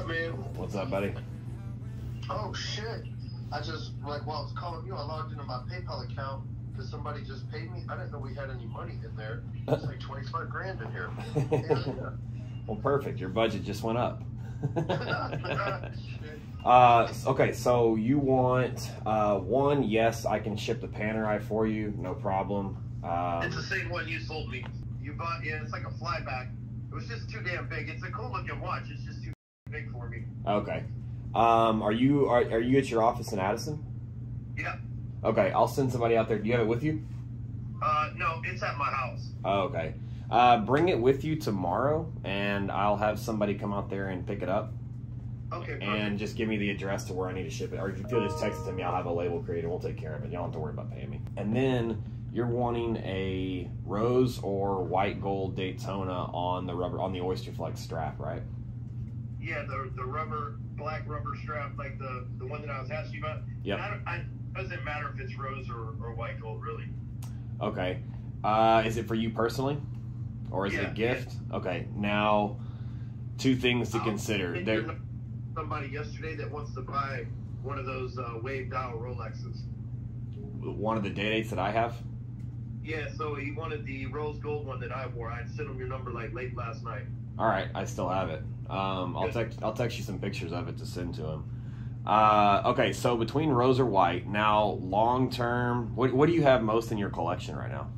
man? What's up, buddy? Oh, shit. I just, while I was calling you, I logged into my PayPal account because somebody just paid me. I didn't know we had any money in there. It's like 25 grand in here. Yeah. Well, perfect. Your budget just went up. Shit. Okay, so you want one? Yes, I can ship the Panerai for you, no problem. It's the same one you sold me. You bought, yeah, it's like a flyback. It was just too damn big. It's a cool looking watch. It's just too big for me. Okay. Are you at your office in Addison? Yeah. Okay, I'll send somebody out there. Do you have it with you? No, it's at my house. Oh, okay. Bring it with you tomorrow, and I'll have somebody come out there and pick it up. Okay, perfect. And just give me the address to where I need to ship it. Or if you'll just text it to me, I'll have a label created. We'll take care of it. You don't have to worry about paying me. And then you're wanting a rose or white gold Daytona on the Oyster Flex strap, right? Yeah, the black rubber strap, like the one that I was asking you about. Yep. It doesn't matter if it's rose or white gold, really. Okay. Is it for you personally? Or is it a gift? Yeah. Okay. Now, two things to consider. Somebody yesterday that wants to buy one of those wave dial Rolexes. One of the day dates that I have? Yeah, so he wanted the rose gold one that I wore. I sent him your number like late last night. All right, I still have it. I'll text you some pictures of it to send to him. Okay, so between rose or white, now long term, what do you have most in your collection right now?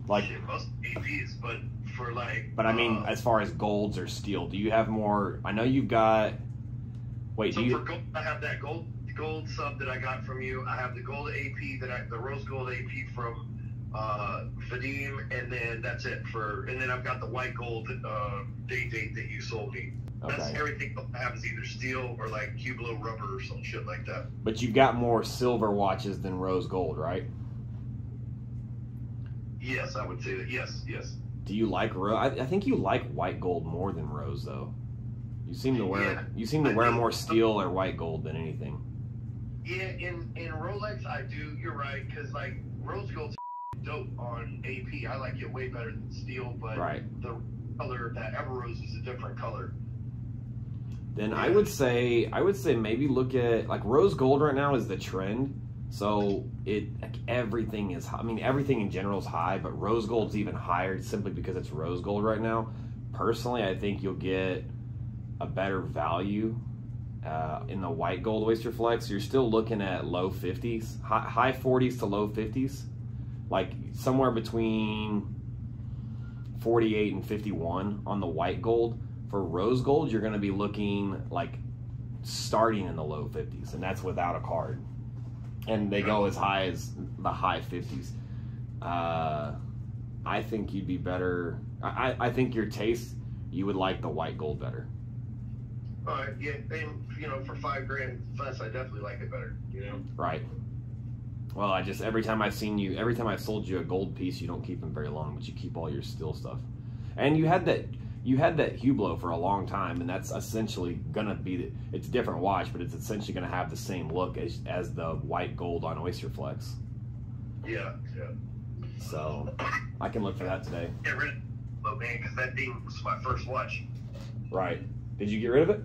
Like, shit, most APs, but for like. But I mean, as far as golds or steel, do you have more? I know you've got. Wait, so for gold, I have that gold sub that I got from you. I have the gold AP the rose gold AP from Vadim, and then that's it and then I've got the white gold date that you sold me. Okay. That's everything I have is either steel or like Hublot rubber or some shit like that. But you've got more silver watches than rose gold, right? Yes, I would say that. Yes. Do you like rose? I think you like white gold more than rose, though. You seem to wear more steel or white gold than anything. Yeah, in Rolex I do. You're right, because like rose gold's dope on AP. I like it way better than steel, but the color that Everose is a different color. Then yeah. I would say maybe look at like rose gold right now is the trend. So everything is high. I mean, everything in general is high, but rose gold's even higher simply because it's rose gold right now. Personally, I think you'll get a better value in the white gold Oyster Flex. You're still looking at low 50s, high 40s to low 50s, like somewhere between 48 and 51 on the white gold. For rose gold, you're going to be looking like starting in the low 50s, and that's without a card. And they go as high as the high 50s. I think you'd be better. I think your taste, you would like the white gold better. All right, yeah, and for $5 less, I definitely like it better. Right. Well, every time I've sold you a gold piece, you don't keep them very long, but you keep all your steel stuff. And you had that Hublot for a long time, and that's essentially gonna be it's a different watch, but it's essentially gonna have the same look as the white gold on Oyster Flex. Yeah. So I can look for that today. Get rid of it, man, because that thing was my first watch. Right. Did you get rid of it?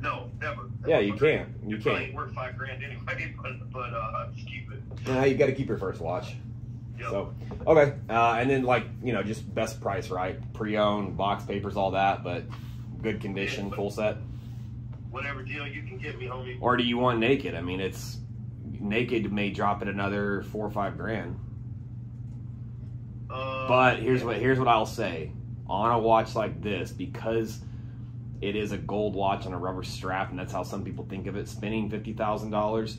No, never. Yeah, you can. You can. Probably worth $5 anyway, but just keep it. Yeah, you got to keep your first watch. Yep. So, okay. And then just best price, right? Pre-owned, box papers, all that, but good condition, full set. Whatever deal you can get me, homie. Or do you want naked? I mean, it's naked may drop at another $4 or $5. But here's what I'll say. On a watch like this, because it is a gold watch on a rubber strap, and that's how some people think of it, spending $50,000,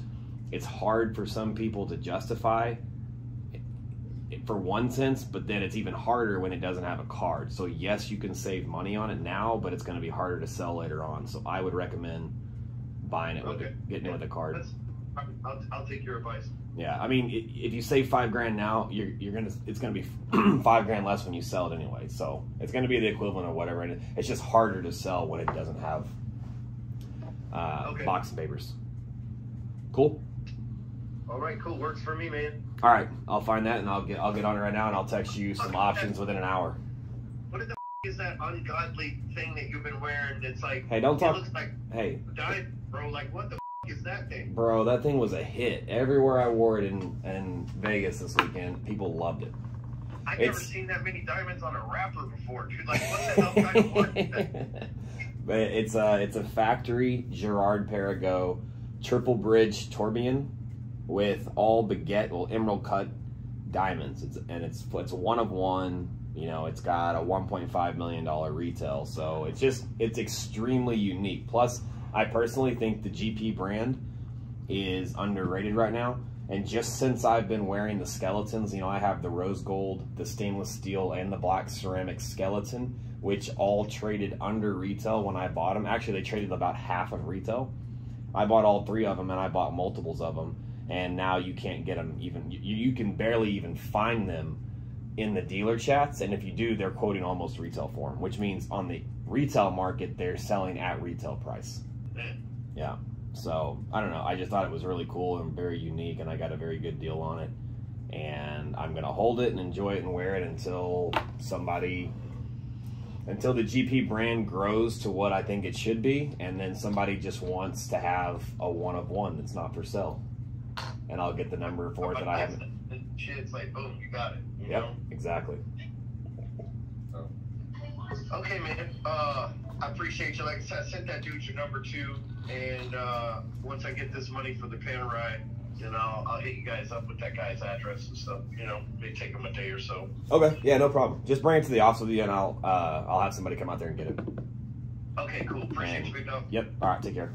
it's hard for some people to justify for one sense, but then it's even harder when it doesn't have a card. So yes, you can save money on it now, but it's going to be harder to sell later on. So I would recommend buying it getting it with a card. I'll take your advice. Yeah, I mean, if you save $5 now, it's gonna be $5 less when you sell it anyway. So it's gonna be the equivalent of whatever, and it's just harder to sell when it doesn't have box and papers. Cool. All right, cool. Works for me, man. All right, I'll find that and I'll get on it right now, and I'll text you some options within an hour. What the is is that ungodly thing that you've been wearing? It's like, Hey, don't talk. It looks like Hey, dive, bro. Like, what the is that thing? bro, that thing was a hit. Everywhere I wore it in Vegas this weekend, people loved it. I've never seen that many diamonds on a rapper before, dude. Like, what the hell kind of work is that? But it's a factory Gerard Perregaux triple bridge tourbillon with all baguette, emerald cut diamonds. It's one of one. You know, it's got a $1.5 million retail, so it's extremely unique. Plus, I personally think the GP brand is underrated right now. And just since I've been wearing the skeletons, you know, I have the rose gold, the stainless steel, and the black ceramic skeleton, which all traded under retail when I bought them. Actually, they traded about half of retail. I bought all 3 of them, and I bought multiples of them. And now you can't get them even, you can barely even find them in the dealer chats. And if you do, they're quoting almost retail for them, which means on the retail market, they're selling at retail price. Yeah. So, I don't know. I just thought it was really cool and very unique, and I got a very good deal on it. And I'm going to hold it and enjoy it and wear it until until the GP brand grows to what I think it should be, and then somebody just wants to have a one of one that's not for sale. And I'll get the number for it that I haven't. Shit, it's like, boom, you got it. You Yep, know? exactly. Okay, man. I appreciate you. Like I said, I sent that dude your number too. And once I get this money for the Panerai, then I'll hit you guys up with that guy's address and stuff. You know, may take him a day or so. Okay, yeah, no problem. Just bring it to the office with you, and I'll have somebody come out there and get it. Okay, cool. Appreciate you, big dog. Yep. All right, take care.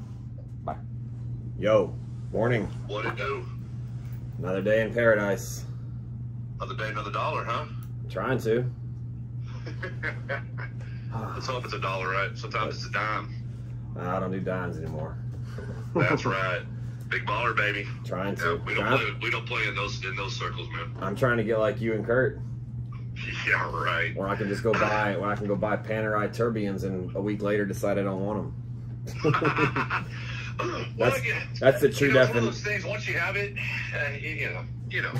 Bye. Yo, morning. What it do? Another day in paradise. Another day, another dollar, huh? Trying to. Let's hope it's $1, right? Sometimes it's a dime. I don't do dimes anymore. That's right. Big baller, baby. Trying to. Yeah, we don't play in those circles, man. I'm trying to get like you and Kurt. Yeah, right. Or I can just go buy Panerai tourbillons and a week later decide I don't want them. That's the true definition. One of those things. Once you have it, you know.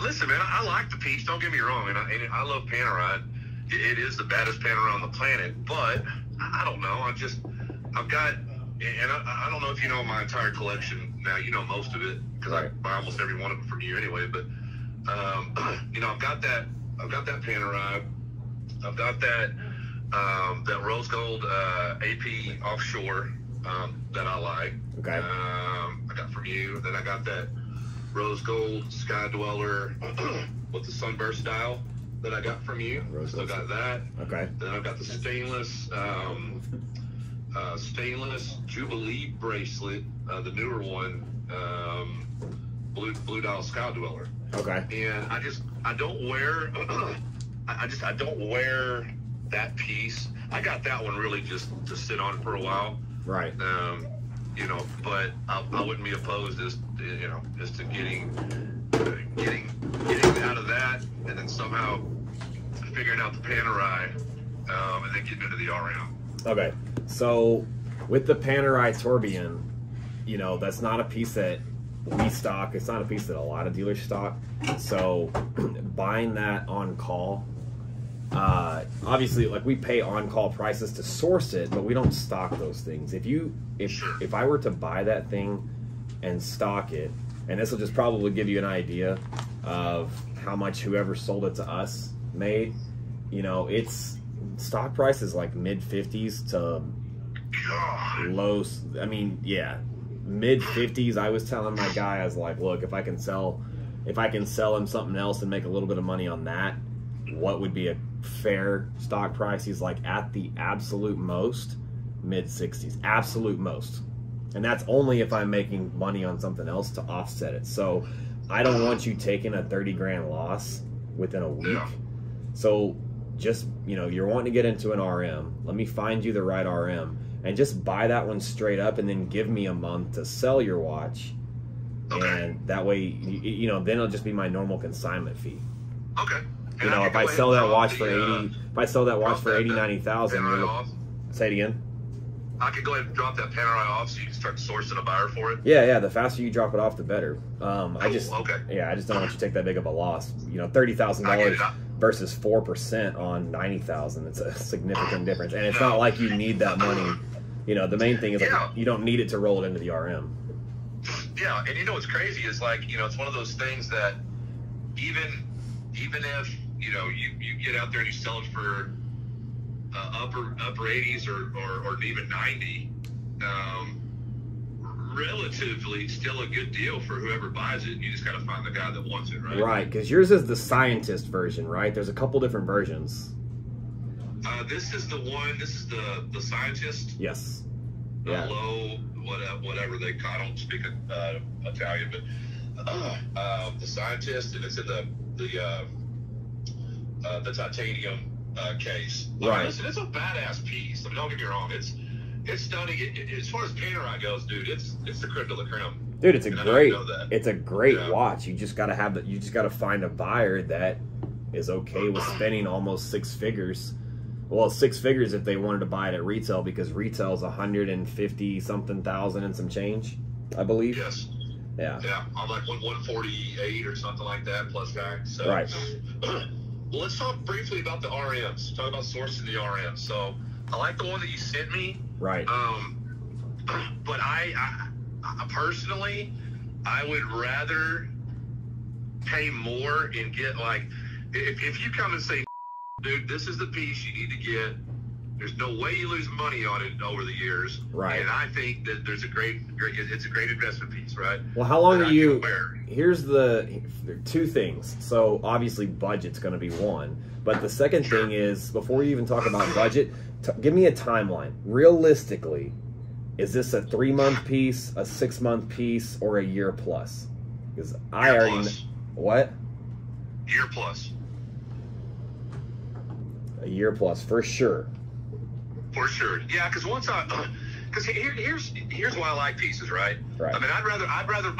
Listen, man, I like the piece. Don't get me wrong, and I love Panerai. It is the baddest Panerai on the planet, but I don't know. I've got, and I don't know if you know my entire collection. Now you know most of it because I buy almost every one of them from you anyway. But you know, I've got that Panerai. I've got that rose gold AP offshore that I like. Okay. I got from you. Then I got that rose gold Sky Dweller with the sunburst style that I got from you. Still got that. Okay. Then I've got the stainless Jubilee bracelet, the newer one, blue dial Sky Dweller. Okay. And I don't wear I don't wear that piece. I got that one really just to sit on for a while. Right. You know, but I wouldn't be opposed as to getting out of that and then somehow figuring out the Panerai and then getting into the RM. Okay. So with the Panerai tourbillon, you know, that's not a piece that we stock. It's not a piece that a lot of dealers stock. So buying that on call, obviously, like, we pay on-call prices to source it, but we don't stock those things. If I were to buy that thing and stock it, and this will just probably give you an idea of how much whoever sold it to us made, you know, its stock price is like mid-50s to low, I mean, yeah, mid-50s. I was telling my guy, I was like, look, if I can sell him something else and make a little bit of money on that, what would be a fair stock price? He's like, at the absolute most, mid-60s, absolute most. And that's only if I'm making money on something else to offset it. So I don't want you taking a 30 grand loss within a week. Yeah. So just, you know, you're wanting to get into an RM. Let me find you the right RM and just buy that one straight up and then give me a month to sell your watch. Okay. And that way, you know, then it'll just be my normal consignment fee. Okay. You know, if I sell that watch for 90,000, say it again. I could go ahead and drop that Panerai off so you can start sourcing a buyer for it. Yeah. The faster you drop it off, the better. I just okay. Yeah, I just don't want you to take that big of a loss. You know, $30,000. versus 4% on 90,000. It's a significant difference, and it's not like you need that money. You know, the main thing is like, you don't need it to roll it into the RM. Yeah, and you know what's crazy is like, you know, it's one of those things that even if, you know, you get out there and you sell it for upper 80s or even 90, relatively still a good deal for whoever buys it. You just got to find the guy that wants it, right? Right, because yours is the scientist version, right? There's a couple different versions. This is the one. This is the scientist. Yes. Yeah. Low, whatever they. I don't speak Italian, but the scientist, and it's in the titanium case. Right. Listen, it's a badass piece. I mean, don't get me wrong. It's stunning. As far as painterite goes, dude, it's the creme de la creme. Dude, it's a great watch. You just gotta find a buyer that is okay with spending almost 6 figures. Well, 6 figures if they wanted to buy it at retail, because retail is 150 something thousand and some change, I believe. Yes. Yeah. Yeah, I'm like 148 or something like that plus tax. So. Right. Well, let's talk briefly about the RMs. Talk about sourcing the RMs. So I like the one that you sent me. Right. But I personally, I would rather pay more and get like, if you come and say, dude, this is the piece you need to get. There's no way you lose money on it over the years. Right. And I think that there's it's a great investment piece, right? Well, how long are you? Here's the 2 things. So obviously budget's going to be one, but the second thing is, before you even talk about budget, give me a timeline. Realistically, is this a 3-month piece, a 6-month piece, or a year plus? Because I already know. What? Year plus. A year plus, for sure. For sure, yeah. Because here's why I like pieces, right? Right. I mean, I'd rather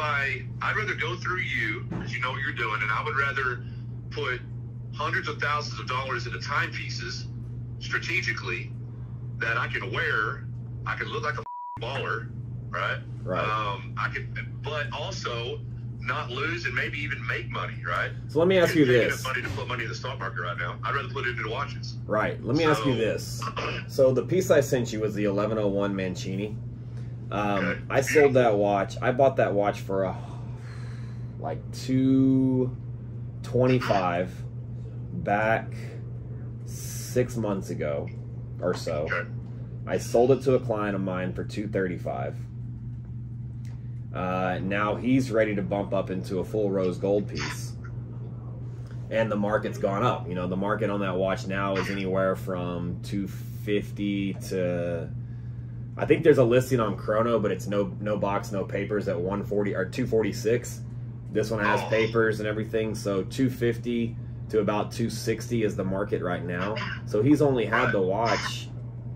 go through you, because you know what you're doing, and I would rather put hundreds of thousands of dollars into timepieces strategically that I can wear. I can look like a baller, right? Right. But also not lose and maybe even make money, right? So let me ask you this. Enough money to put money in the stock market right now. I'd rather put it into watches. Right. Let me ask you this. So the piece I sent you was the 1101 Mancini. Okay. I sold that watch. I bought that watch for like $225 back 6 months ago or so. Okay. I sold it to a client of mine for $235. Now he's ready to bump up into a full rose gold piece, and the market's gone up. You know, the market on that watch now is anywhere from $250 to, I think there's a listing on Chrono, but it's no box, no papers, at $140 or $246. This one has papers and everything, so $250 to about $260 is the market right now. So he's only had the watch,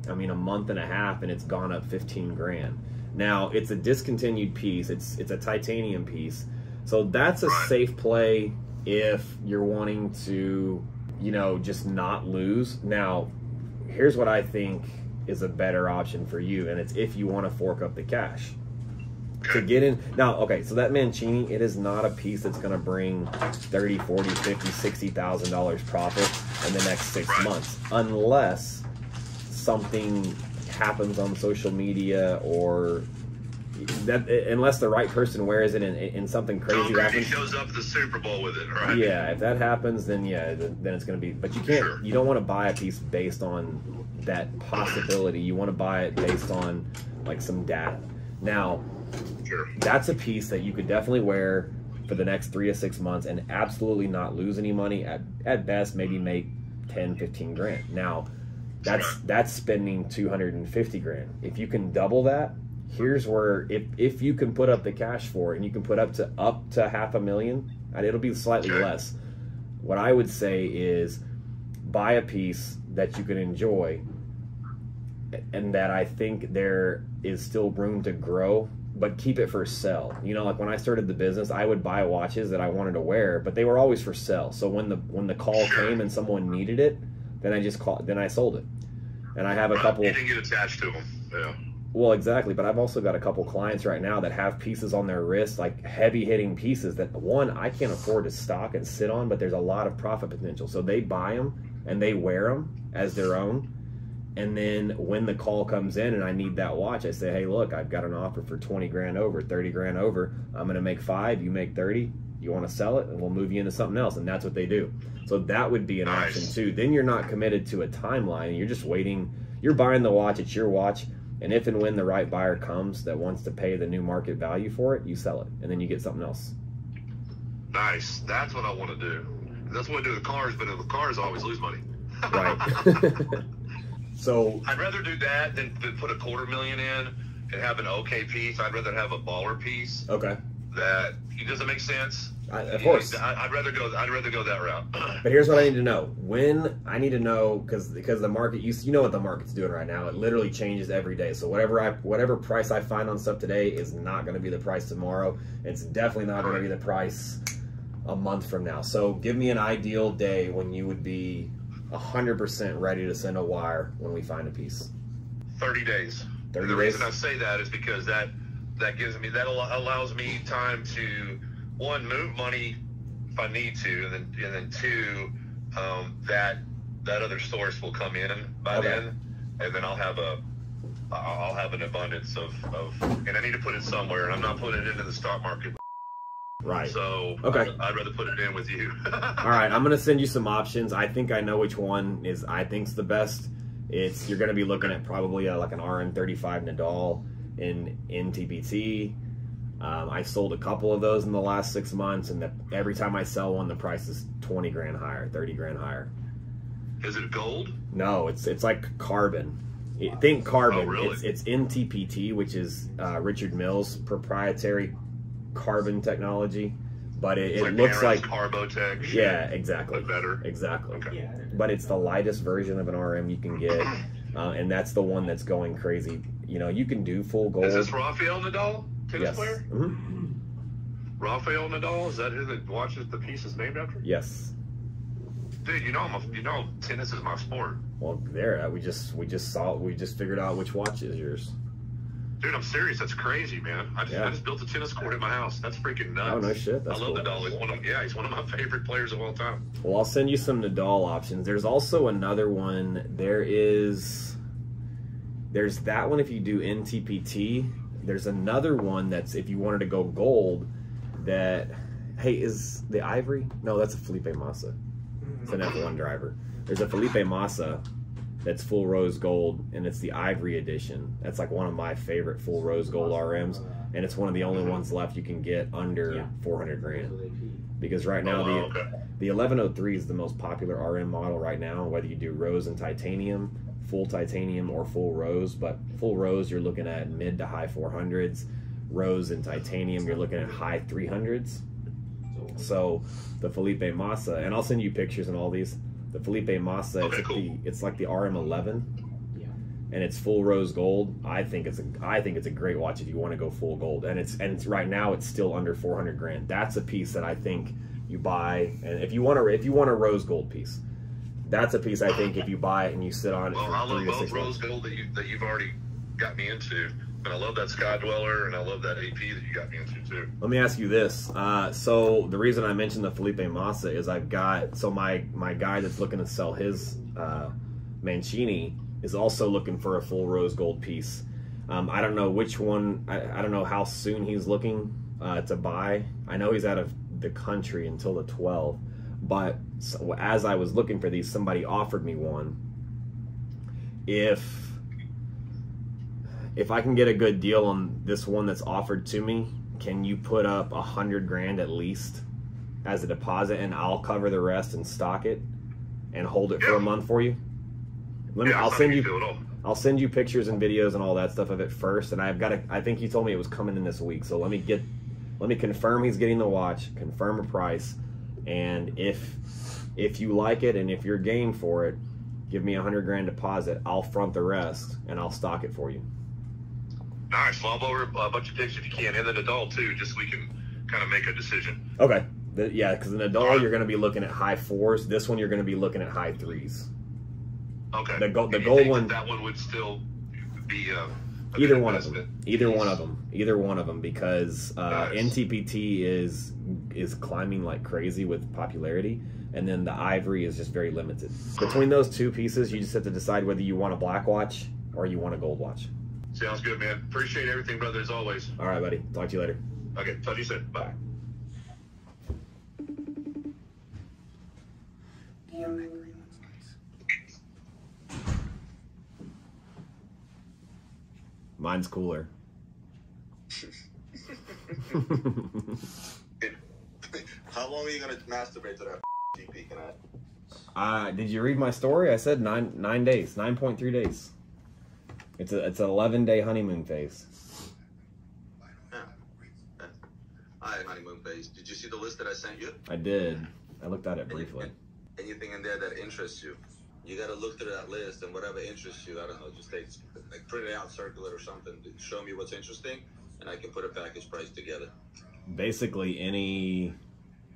I mean, a month and a half, and it's gone up 15 grand. Now, it's a discontinued piece. It's a titanium piece. So that's a safe play if you're wanting to, you know, just not lose. Now, here's what I think is a better option for you, and it's if you want to fork up the cash to get in. Now, okay, so that Mancini, it is not a piece that's going to bring $30, $40, $50, $60,000 profit in the next 6 months, unless something happens on social media, or that, unless the right person wears it and something crazy happens. Shows up at the Super Bowl with it, right? Yeah, if that happens, then yeah, then it's going to be. But you can't. You don't want to buy a piece based on that possibility. You want to buy it based on like some data. Now, that's a piece that you could definitely wear for the next 3 to 6 months and absolutely not lose any money. At best, maybe make 10, 15 grand. Now, that's spending 250 grand. If you can double that, here's where, if you can put up the cash for it, and you can put up to $500,000, and it'll be slightly less. What I would say is buy a piece that you can enjoy, and that I think there is still room to grow, but keep it for sale. You know, like when I started the business, I would buy watches that I wanted to wear, but they were always for sale. So when the call came and someone needed it, then I sold it. And I have a couple. You didn't get attached to them. Yeah. Well, exactly, but I've also got a couple clients right now that have pieces on their wrist, like heavy-hitting pieces that, one, I can't afford to stock and sit on, but there's a lot of profit potential. So they buy them and they wear them as their own, and then when the call comes in and I need that watch, I say, hey, look, I've got an offer for 20 grand over, 30 grand over. I'm going to make 5, you make 30. You want to sell it, and we'll move you into something else, and that's what they do. So that would be an option too. Then you're not committed to a timeline. You're just waiting. You're buying the watch. It's your watch. And if and when the right buyer comes that wants to pay the new market value for it, you sell it, and then you get something else. Nice. That's what I want to do. That's what I do with cars, but in the cars, I always lose money. Right. So I'd rather do that than put $250,000 in and have an okay piece. I'd rather have a baller piece. Okay. That does it make sense? Of course. I'd rather go that route. But here's what I need to know. When I need to know, because the market, you know what the market's doing right now. It literally changes every day. So whatever price I find on stuff today is not going to be the price tomorrow. It's definitely not going to be the price a month from now. So give me an ideal day when you would be 100% ready to send a wire when we find a piece. 30 days. 30 the days? reason I say that is because that allows me time to, one, move money if I need to, and then two, that other source will come in by then, and then I'll have an abundance of and I need to put it somewhere, and I'm not putting it into the stock market. Right. So okay. I'd rather put it in with you. All right, I'm gonna send you some options. I think I know which one I think's the best. You're gonna be looking at probably like an RM35 Nadal in NTPT. I sold a couple of those in the last 6 months, and every time I sell one, the price is 20 grand higher, 30 grand higher. Is it gold? No, it's like carbon. Think carbon. Oh, really? It's NTPT, which is Richard Mills' proprietary carbon technology, but it looks like Carbotech. Yeah, exactly. But better. Exactly. Okay. Yeah. But it's the lightest version of an RM you can get, and that's the one that's going crazy. You know, you can do full gold. Is this Rafael Nadal, tennis player? Mm-hmm. Rafael Nadal, is that who the piece is named after? Yes. Dude, you know, tennis is my sport. Well, there we just figured out which watch is yours. Dude, I'm serious. That's crazy, man. I just built a tennis court at my house. That's freaking nuts. Oh, no shit. That's I love cool. Nadal. He's one of my favorite players of all time. Well, I'll send you some Nadal options. There's also another one. There's that one if you do NTPT. There's another one that's if you wanted to go gold. Is the Ivory? No, that's a Felipe Massa. It's an F1 driver. There's a Felipe Massa that's full rose gold, and it's the Ivory edition. That's like one of my favorite full rose gold RMs, and it's one of the only ones left you can get under 400 grand. Because right now the 1103 is the most popular RM model right now, whether you do rose and titanium, full titanium, or full rose. But full rose, you're looking at mid to high 400s. Rose and titanium, you're looking at high 300s. So the Felipe Massa, and I'll send you pictures and all these. The Felipe Massa, it's like the RM11, and it's full rose gold. I think it's a great watch if you want to go full gold, and it's right now it's still under 400 grand. That's a piece that I think you buy, and if you want a rose gold piece, that's a piece I think if you buy it and you sit on it. Well, for I love 3 to both 6 rose months. gold that you've already got me into. And I love that Sky Dweller, and I love that AP that you got me into too. Let me ask you this. So the reason I mentioned the Felipe Massa is my guy that's looking to sell his Mancini is also looking for a full rose gold piece. I don't know which one. I don't know how soon he's looking to buy. I know he's out of the country until the 12th. But as I was looking for these, somebody offered me one. If I can get a good deal on this one that's offered to me, can you put up 100 grand at least as a deposit, and I'll cover the rest and stock it and hold it for a month for you? I'll send you pictures and videos and all that stuff of it first, and I think he told me it was coming in this week. So let me confirm he's getting the watch, confirm a price, and if you like it and if you're game for it, give me 100 grand deposit. I'll front the rest and I'll stock it for you. Nice. Well, I'll over a bunch of pics if you can, and the Nadal too, just so we can kind of make a decision. Okay. Because the Nadal, you're going to be looking at high 4s. This one, you're going to be looking at high 3s. Okay. The gold one. That one would still be Either one of them. Either one of them. Either one of them, because Nice. NTPT is climbing like crazy with popularity, and then the ivory is just very limited. Between those two pieces, you just have to decide whether you want a black watch or you want a gold watch. Sounds good, man. Appreciate everything, brother, as always. All right, buddy. Talk to you later. Okay, talk to you soon. Bye. Damn, that green one's nice. Mine's cooler. How long are you gonna masturbate to that GP? Can I? Did you read my story? I said 9 days, 9.3 days. It's an 11-day honeymoon phase. Hi, honeymoon phase. Did you see the list that I sent you? I did. I looked at it briefly. Anything in there that interests you? You gotta look through that list, and whatever interests you, I don't know, just print it out, circle it or something. Show me what's interesting, and I can put a package price together. Basically, any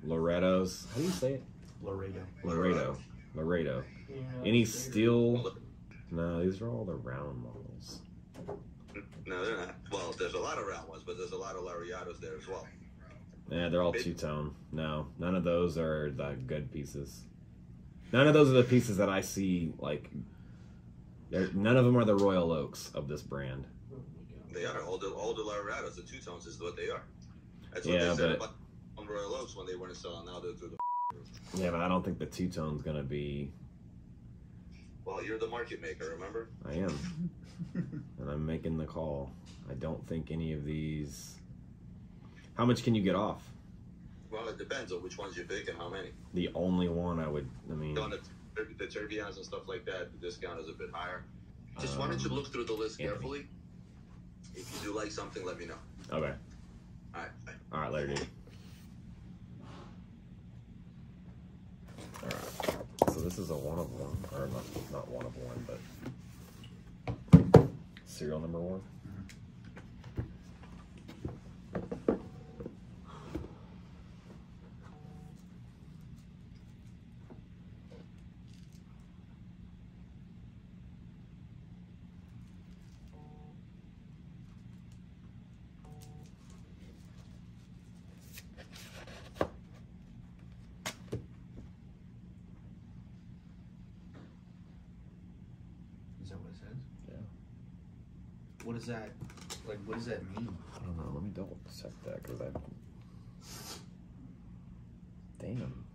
Lorettos. How do you say it? Laredo. Laredo. Any steel. No, these are all the round models. No, they're not. Well, there's a lot of round ones, but there's a lot of Lariatos there as well. Yeah, they're all two-tone. No, none of those are the good pieces. None of those are the pieces that I see, like, none of them are the Royal Oaks of this brand. They are. All the Lariatos, the two-tones is what they are. That's what Yeah, they said but about on Royal Oaks when they weren't selling. Now they're through the yeah, but I don't think the two-tone's gonna be. Well, you're the market maker, remember? I am, and I'm making the call. I don't think any of these. How much can you get off? Well, it depends on which ones you pick and how many. The only one I mean. On the Turbians and stuff like that, the discount is a bit higher. Just why don't you look through the list carefully? If you do like something, let me know. Okay. All right. Bye. All right, later, dude. All right. So this is a one of one, or not one of one, but serial number one. Is that what it says? Yeah. What is that? Like, what does that mean? I don't know. Let me double check that because I. Damn.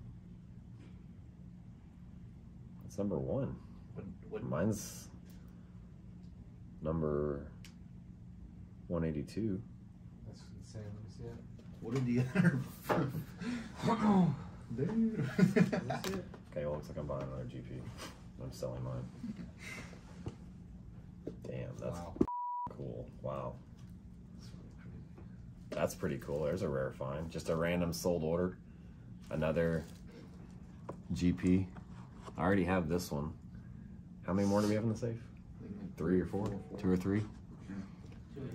That's number one. What? Mine's number 182. That's insane. Let me see it. What did the other? Dude. Let me see it. Okay, well, looks like I'm buying another GP. I'm selling mine. Damn, that's Wow. cool. Wow. That's really crazy. That's pretty cool. There's a rare find. Just a random sold order. Another GP. I already have this one. How many more do we have in the safe? 3 or 4? 2 or 3?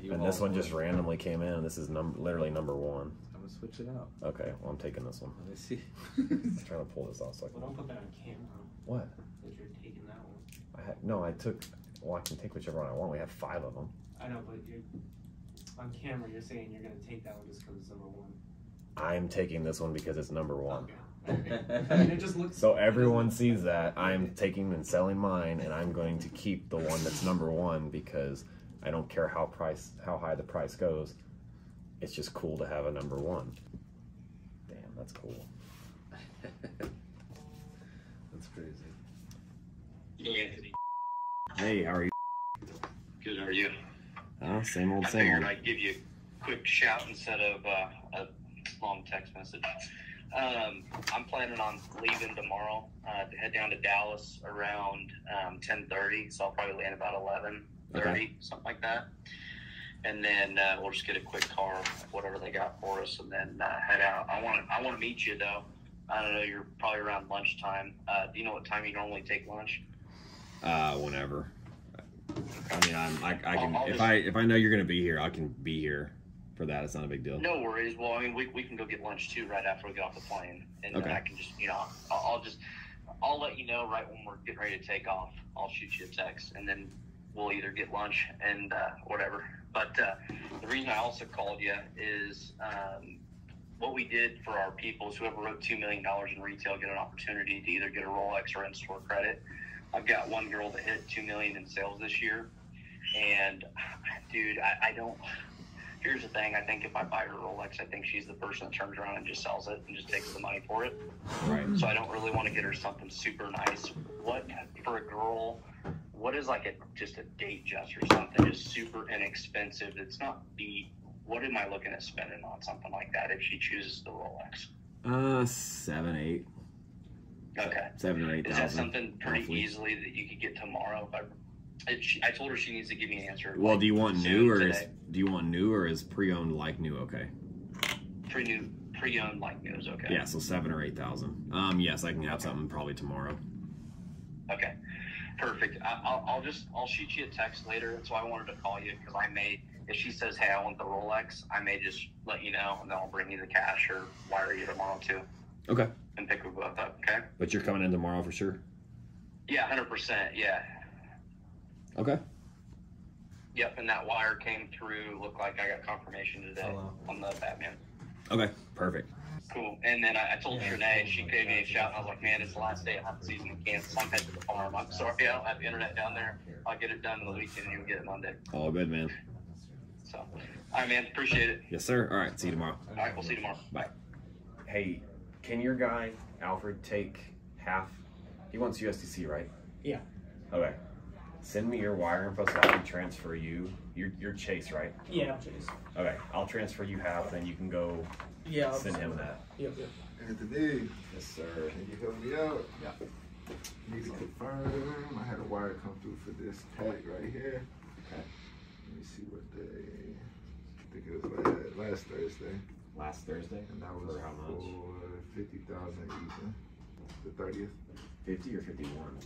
And this one just randomly came in. This is literally number one. I'm gonna switch it out. Okay, well, I'm taking this one. Let me see. I'm trying to pull this off so I Well, can. don't put that on camera. What? That you're taking that one. I took. Well, I can take whichever one I want. We have 5 of them. I know, but you're on camera. You're saying you're gonna take that one just because it's number one. I'm taking this one because it's number one. Okay. I mean, it just looks. So everyone sees that I'm taking and selling mine, and I'm going to keep the one that's number one because I don't care how high the price goes. It's just cool to have a number one. Damn, that's cool. That's crazy. Anthony, Hey, how are you? good. How are you? Same old, I same figured old. I'd give you a quick shout instead of a long text message. I'm planning on leaving tomorrow to head down to Dallas around 10:30, so I'll probably land about 11:30, something like that. And then we'll just get a quick car, whatever they got for us, and then head out. I want to meet you though. I don't know. You're probably around lunchtime. Do you know what time you normally take lunch? Whenever. I mean, I can I'll if I know you're gonna be here, I can be here for that. It's not a big deal. No worries. Well, I mean, we can go get lunch too right after we get off the plane, and Okay. then I can just, I'll let you know right when we're getting ready to take off. I'll shoot you a text, and then we'll either get lunch and whatever. But the reason I also called you is what we did for our people is whoever wrote $2 million in retail get an opportunity to either get a Rolex or in-store credit. I've got one girl that hit $2 million in sales this year. And, dude, I don't – here's the thing. I think if I buy her Rolex, I think she's the person that turns around and just sells it and just takes the money for it. Right. So I don't really want to get her something super nice. What, for a girl – what is like just a date dress or something just super inexpensive? It's not beat. What am I looking at spending on something like that if she chooses the Rolex? 7, 8. Okay. 7 or 8 Is thousand. that something pretty roughly. Easily that you could get tomorrow? I told her she needs to give me an answer. Well, like, do you want soon new or today. is pre-owned like new okay? Pre-owned like new is okay. Yeah, so 7 or 8 thousand. Yes, I can have something probably tomorrow. Okay. Perfect. I'll shoot you a text later. That's why I wanted to call you, because I may, if she says, hey, I want the Rolex, I may just let you know, and then I'll bring you the cash or wire you tomorrow too. Okay. And pick them both up, okay? But you're coming in tomorrow for sure? Yeah, 100%, yeah. Okay. Yep, and that wire came through, looked like I got confirmation today on the Batman. Okay, perfect. Cool. And then I told Trinae, she gave me a shout, and I was like, man, it's the last day of hunt season in Kansas. I'm heading to the farm. I'm sorry, I don't have the internet down there. I'll get it done in the weekend, and you'll get it Monday. All good, man. So, all right, man, appreciate it. Yes, sir. All right, see you tomorrow. All right, we'll see you tomorrow. Bye. Hey, can your guy, Alfred, take half? He wants USDC, right? Yeah. Okay. Send me your wire info so I can transfer you. You're Chase, right? Yeah, Chase. Okay, I'll transfer you half, then you can go Yeah. send him that. Yep. Anthony, Yes, sir. can you help me out? Yeah. Need to confirm. I had a wire come through for this pack right here. Okay. Let me see what day. I think it was last Thursday. Last Thursday? And that was For how much? for 50,000 even. The 30th. 50 or 51?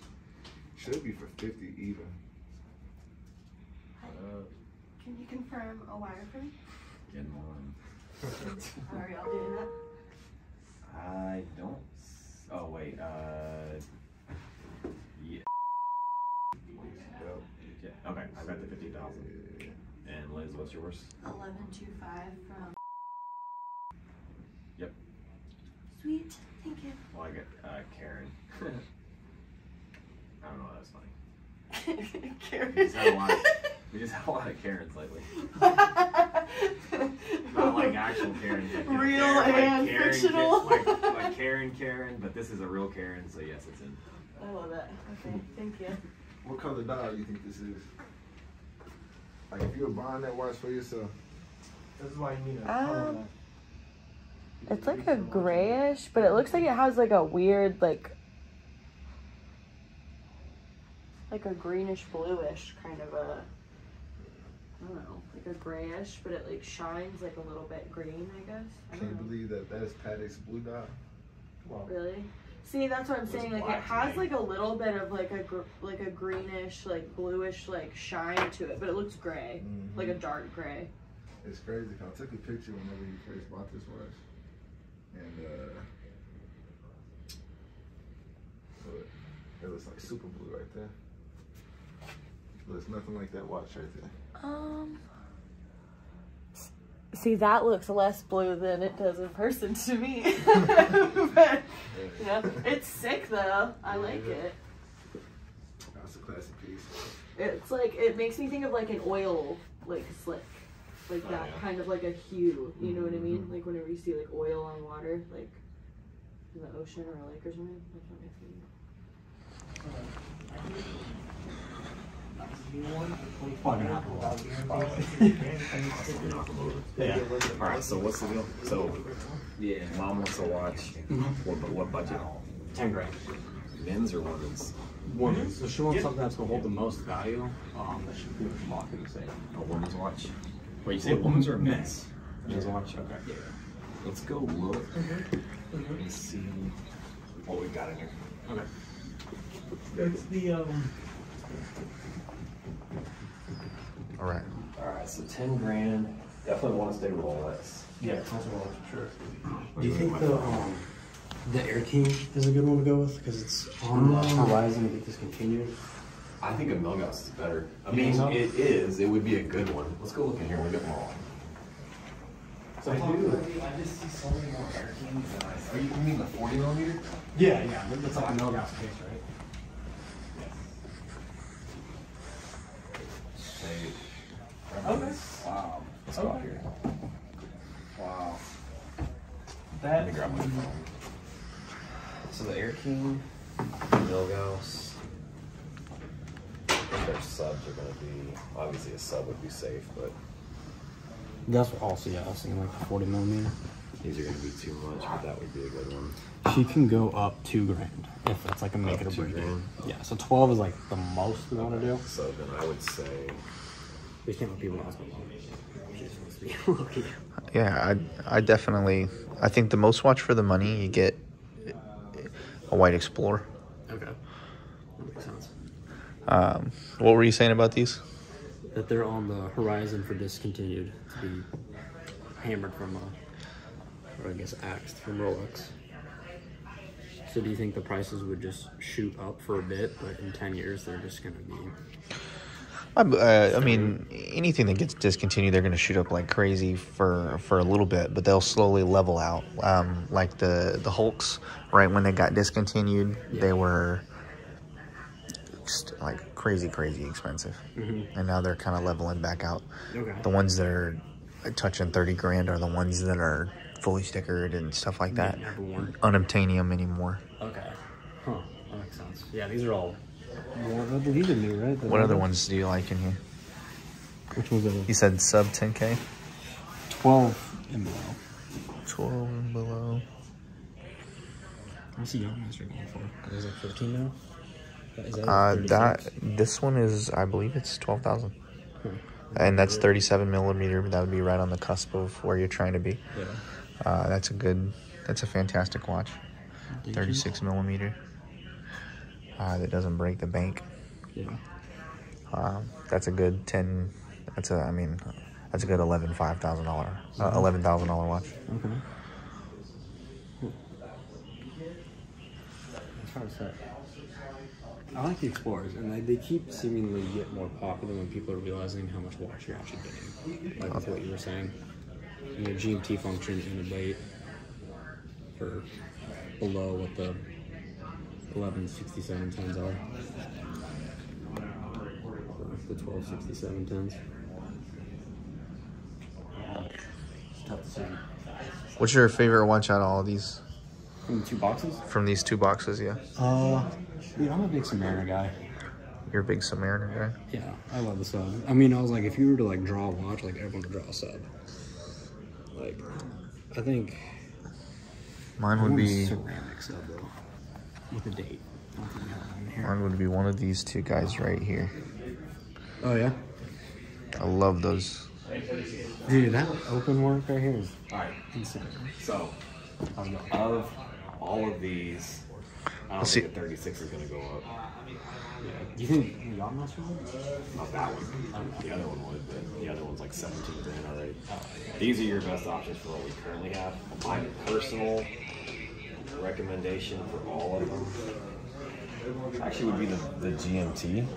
Should be for 50 even. Can you confirm a wire for me? Getting one. Are y'all doing that? I don't. Oh wait. Yeah. Yeah. Okay, I got the 50,000. And Liz, what's yours? 1125 from. Yep. Sweet, thank you. Well, I got Karen. I don't know. That's funny. Karen. We just have a lot of Karens lately. Not like actual Karens. Like, Real Karen, and fictional. Like Karen, but this is a real Karen, so yes, it's in. I love that. Okay, thank you. What color dial do you think this is? Like if you were buying that watch for yourself. This is why you need a color. It's like a grayish, but it looks like it has like a weird like a greenish bluish kind of a, I don't know, like a grayish, but it like shines like a little bit green, I guess. I Can you don't know. believe that that's Patek's blue dial? Well, Really? See, that's what I'm saying. Like it has like a little bit of like a greenish, like bluish, like shine to it, but it looks gray, like a dark gray. It's crazy. 'Cause I took a picture whenever you first bought this watch, and look, it looks like super blue right there. Looks nothing like that watch right there. See, that looks less blue than it does in person to me. But, you know, it's sick though. I like it. That's a classic piece. It's like, it makes me think of like an oil, like slick. Like that kind of like a hue, you know what I mean? Like whenever you see like oil on water, like in the ocean or a lake or something. That's what I think. Yeah. All right. So what's the deal? So, yeah, mom wants a watch. What budget? 10 grand. Men's or women's? Women's. So she wants something that's gonna hold the most value. That she can lock in the safe. A woman's watch. Wait, you say women's or men's? Men's watch. Okay. Yeah. Let's go look and see what we got in here. Okay. It's the All right. So 10 grand. Definitely want to stay Rolex. Yeah, it's also well for sure. Do you think the Air King is a good one to go with because it's on the horizon to get discontinued? I think a Milgauss is better. I mean, it is. It would be a good one. Let's go look in here and look at them all. So I just see so many more Air Kings than I see. You mean the 40 millimeter? Yeah. That's like a Milgauss case, right? Okay. Wow. Let's go out here. Wow. Let me grab my phone. So the Air King, Milgauss. I think their subs are going to be, obviously a sub would be safe, but That's also, yeah, I was thinking like 40 millimeter. these are going to be too much, but that would be a good one. She can go up $2,000 if that's like a make it or break it. Yeah, so 12 is like the most we want to do. So then I would say, We can't let people ask me. Yeah, I definitely, I think the most watch for the money, you get a white Explorer. Okay. That makes sense. What were you saying about these? That they're on the horizon for discontinued to be hammered from, or I guess axed from Rolex. So do you think the prices would just shoot up for a bit, but in 10 years they're just going to be... I mean, anything that gets discontinued, they're going to shoot up like crazy for a little bit, but they'll slowly level out. Like the Hulks, right when they got discontinued, they were like crazy expensive, and now they're kind of leveling back out. Okay. The ones that are touching $30,000 are the ones that are fully stickered and stuff like that. Never worn. Unobtainium anymore. Okay. Huh. That makes sense. Yeah, these are all... These are new, right? What other ones do you like in here? Which ones are they? You said sub 10K? 12 and below. 12 and below. What's the Yachtmaster going for? Is it 15 now? Is This one is, I believe it's 12,000. And that's 37 millimeter. That would be right on the cusp of where you're trying to be. Yeah. That's a fantastic watch. 36 millimeter. That doesn't break the bank. Yeah. That's a good 10. That's a good $11,000 watch. Okay. That's hard to say. I like the Explorers, and they keep seemingly get more popular when people are realizing how much watch you're actually getting. Like with what you were saying. You know, GMT function in a bait for below what the 1167 tens are. The 1267 tens. Tough decision. What's your favorite watch out of all of these? From the two boxes? From these two boxes, yeah. Dude, I'm a big Submariner guy. You're a big Submariner guy? Yeah, I love the sub. I mean, I was like, if you were to like draw a watch, like everyone would draw a sub. Like, I think mine would be ceramic sub though, with a date. Mine would be one of these two guys right here. Oh yeah. I love those. Dude, that open work right here is insane. So, of all of these, I don't think the 36 is going to go up. Yeah. Do you think the Yachtmaster would? Not that one. The other one would, but the other one's like 17 grand already. These are your best options for what we currently have. My personal recommendation for all of them actually would be the GMT.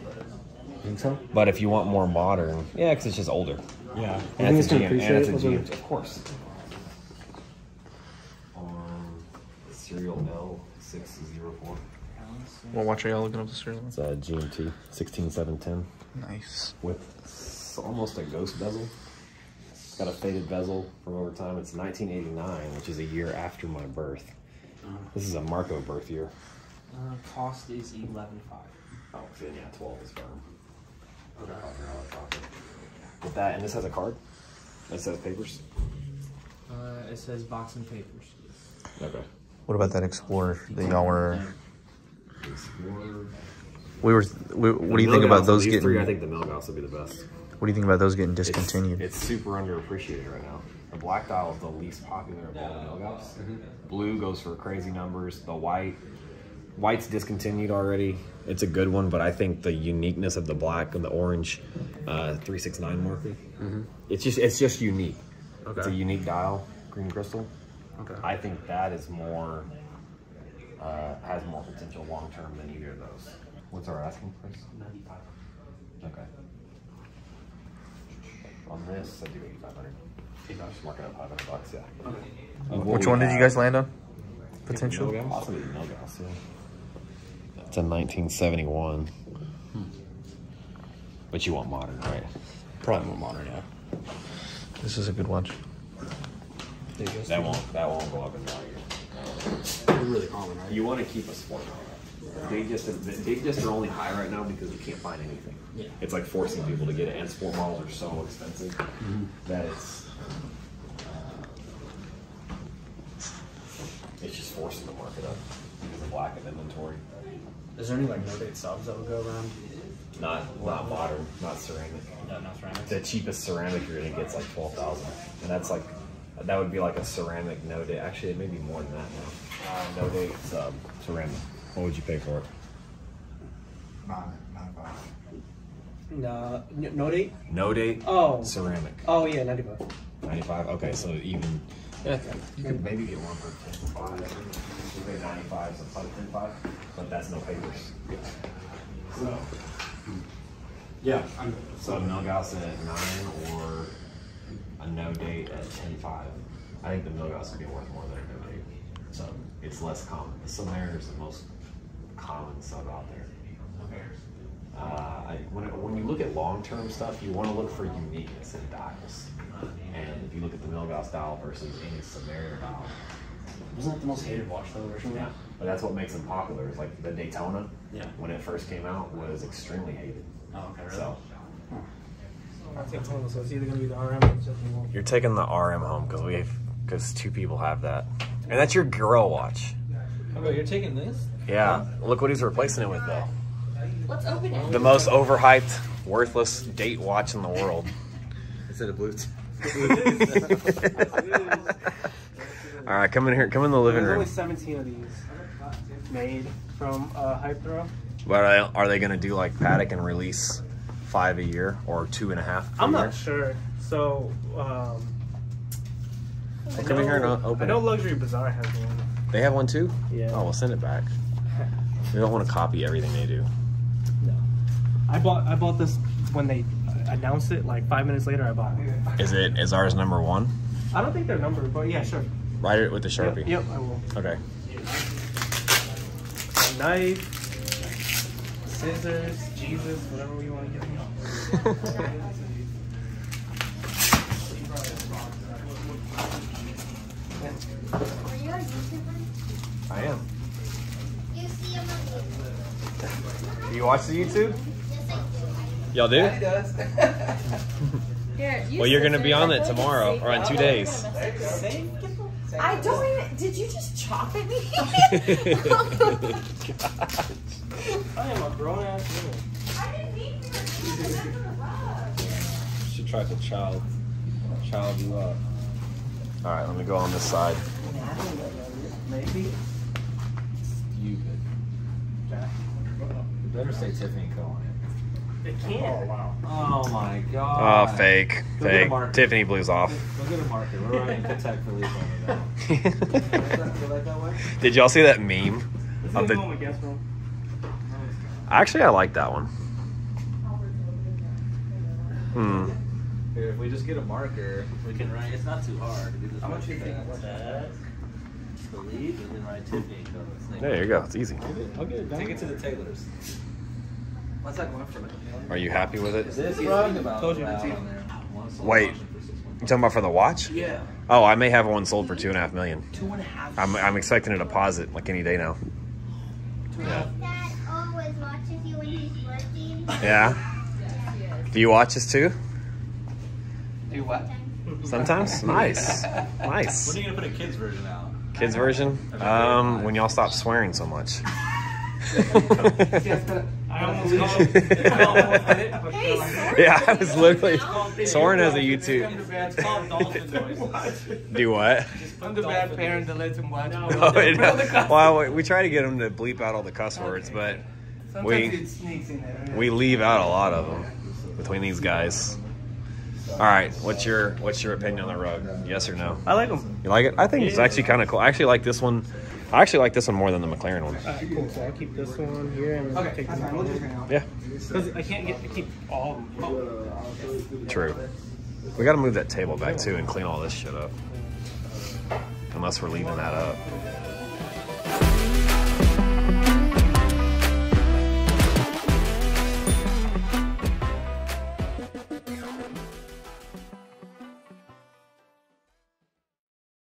Think so? But if you want more modern, yeah, because it's just older. Yeah. And it's a GMT, of course. Serial L604. What watch are y'all looking up the serial? It's a GMT 16710. Nice. With almost a ghost bezel. It's got a faded bezel from over time. It's 1989, which is a year after my birth. This is a Marco birth year. Cost is 11.5. Oh, then yeah, 12 is firm. Okay. With that, and this has a card. It says papers. It says box and papers. Okay. What about that Explorer that y'all were? Explorer. What do you think about those getting? Three, I think the Milgauss would be the best. What do you think about those getting discontinued? It's super underappreciated right now. The black dial is the least popular of all the Milgauss. Blue goes for crazy numbers. The white's discontinued already. It's a good one, but I think the uniqueness of the black and the orange 369 marker, it's just unique. Okay. It's a unique dial, green crystal. Okay. I think that is more has more potential long term than either of those. What's our asking price? 95. Okay. On this, I do 8,500. I'm just marking up $500. Yeah. Okay. Which one did you guys land on? Potentially? Possibly Milgauss, yeah. It's a 1971. But you want modern, right? Probably more modern, yeah. This is a good watch. That won't go up in value. They're really common, right? You want to keep a sport model. Datejust are only high right now because you can't find anything. Yeah. It's like forcing people to get it, and sport models are so expensive that it's just forcing the market up because of lack of inventory. Is there any like no-date subs that would go around? Not modern, not ceramic. No, not ceramic. The cheapest ceramic you're gonna get's like 12,000, and that would be like a ceramic no date. Actually, it may be more than that now. No date ceramic. What would you pay for it? No date? No date. Oh. Ceramic. Oh yeah, 95. 95. Okay, so even you could maybe get one for 10.5. You pay 95, so it's like 10.5, but that's no papers. So yeah, so Milgauss at 9 or a no date at 10.5. I think the Milgauss would be worth more than a no date. So it's less common. The Submariner is the most common sub out there. When you look at long-term stuff, you want to look for uniqueness in dials. And if you look at the Milgauss dial versus any Submariner dial, Wasn't that the most hated watch though originally? yeah, but that's what makes them popular. It's like the Daytona, Yeah. when it first came out, was extremely hated. Oh, okay, really? So I'll take Tona, so it's either gonna be the RM or it's definitely you're taking the RM home because 2 people have that, and that's your girl watch. Oh, you're taking this? Yeah, look what he's replacing it with though. Let's open it. The most overhyped, worthless date watch in the world. Instead of Bluetooth. All right, come in here. Come in the living There's room. only 17 of these made from Hype Throw. But are they going to do like Patek and release 5 a year or 2.5? I'm a year? not sure. So, Come in here and open I know it. Luxury Bazaar has one. They have one too? Yeah. Oh, we'll send it back. We don't want to copy everything they do. No. I bought this when they announced it. Like 5 minutes later, I bought it. Is ours number 1? I don't think they're numbered, but yeah, sure. Write it with the Sharpie. Yep, I will. Okay. A knife, scissors, Jesus, whatever you want to give me. Are you a YouTuber? I am. You see him on YouTube? Do you watch the YouTube? Yes, I do. Y'all do? Yeah, he does. Here, Well, you're going to be on it tomorrow or in 2 days. I don't even. Did you just chop at me? I am a grown ass woman. I didn't mean for She tried to child you up. All right, let me go on this side. Maybe. You could. You better say Tiffany Co on it. It can. Oh, wow. Oh my god. Oh, fake. Go get a Fake. marker. Tiffany Blue's off. Go get a marker. We're running Patek Philippe over there. You like that way? Did y'all see that meme? Of the... Actually, I like that one. Here, if we just get a marker, we can write. It's not too hard. How much you think? Philippe, and then write Tiffany Co. There you go. It's easy. I'll get it done. Take it to the tailors. What's that going for? Are you happy with it? This, bro? Told you to take. Wait, you talking about for the watch? Yeah. Oh, I may have one sold for $2.5 million. 2.5. I'm expecting a deposit like any day now. Yeah. Dad always watches you when he's working. Yeah. Do you watch this too? Do what? Sometimes. Nice. Nice. When are you gonna put a kids version out? Kids version? When y'all stop swearing so much. I almost called it. Yeah, I was literally. Soren has a YouTube. It's called Dolphin Noise. Do what? I'm the bad parent that lets him watch. Well, we try to get him to bleep out all the cuss words, but Sometimes it sneaks in there. we leave out a lot of them between these guys. All right, what's your opinion on the rug? Yes or no? I like them. You like it? I think it's actually kind of cool. I actually like this one. I actually like this one more than the McLaren one. Cool. So I'll keep this one here and take this one. Yeah. Because I can't keep all of them. True. We got to move that table back too and clean all this shit up. Unless we're leaving that up.